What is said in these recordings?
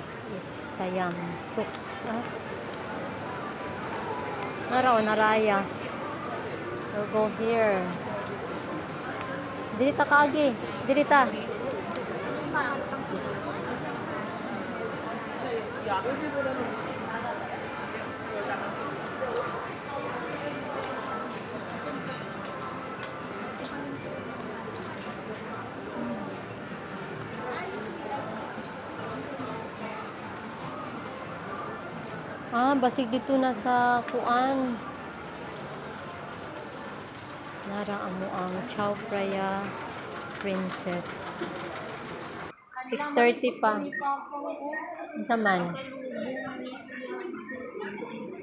This is Siam Suk. Nara o naraya. We'll go here. Dirita kaagi. Dirita. Basig dito na sa kuan. Nara amo ang Chao Phraya Princess. 6:30 pa. Isa man.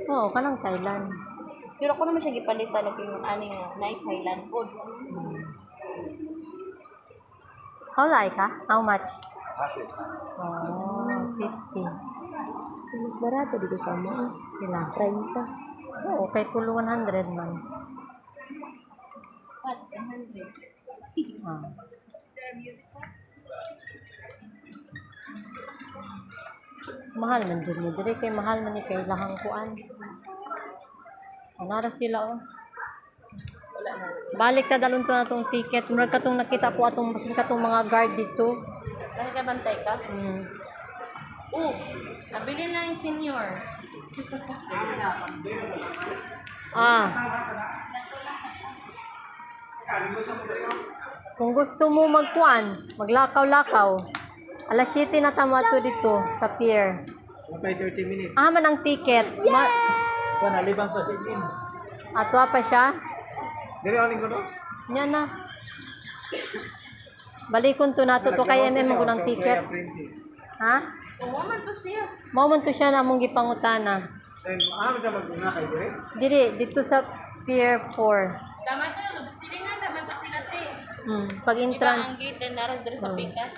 Oo, kanang Thailand. Pero ako naman siya gipalitan og yung ani nga night Thailand food. How like ka? How much? Half it. Oh, 50. Mas barato dito sa mo. Pila? 30. Oo, kay tulo 100 man. Pas 100. Mahal man din ni dire kay mahal man ni kay lahang kuan. Anara sila oh. Wala na. Balik ta dalon to natong ticket. Murag katong nakita ko atong basin katong mga guard dito. Nakikabantay ka? Mm. Nabili na yung senior. Kung gusto mo magkuan, maglakaw-lakaw. Alas 7 na tama to dito sa pier. Napay 30 minutes. Man ang ticket. Kuan alibang pa sin. Atwa pa siya. Diri aling ko no? Nya na. Balikon to nato to kay MM mo ng ticket. Ha? Oo man to siya. Mao man to siya na mong gipangutana. Then man ta maguna kay dire. Dili dito sa Pier 4. Tama to lang. Silingan naman to sila te. Pag Iba entrance. ang gate na naroon dito sa Pikas.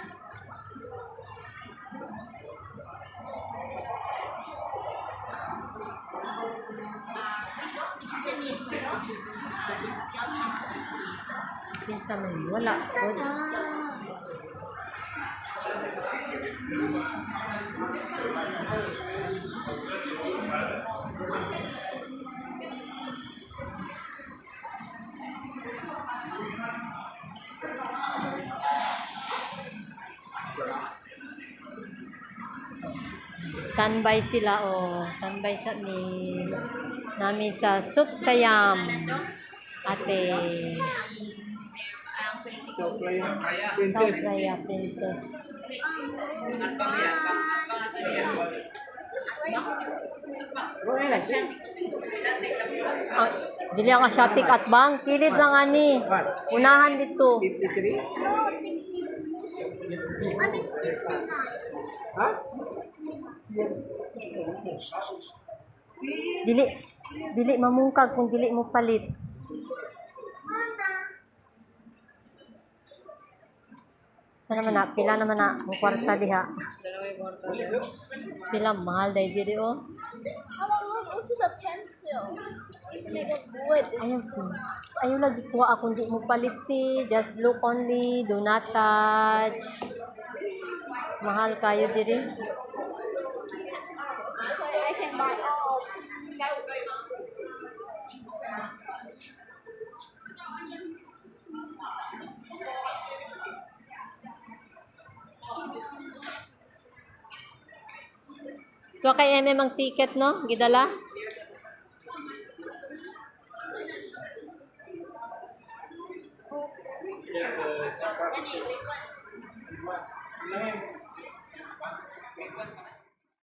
Kinsa man wala. Good. Standby sila standby sa nami sa Suk Siam. Ate Chao Phraya Princess. Dili ang Asiatic at bang kilid lang ani. Unahan dito. 53? No, 60. I mean 69. Ha? Dili mamungkag kung dili mo palit. Sana naman na pila naman na ang kwarta diha. Pila mahal dai diri oh. Also the pencil. It's made of wood. Ayaw lagi kuha akong di mo paliti. Just look only. Do not touch. Mahal kayo diri. So I can buy all. Ito kay MM ang ticket, no? Gidala? Yeah,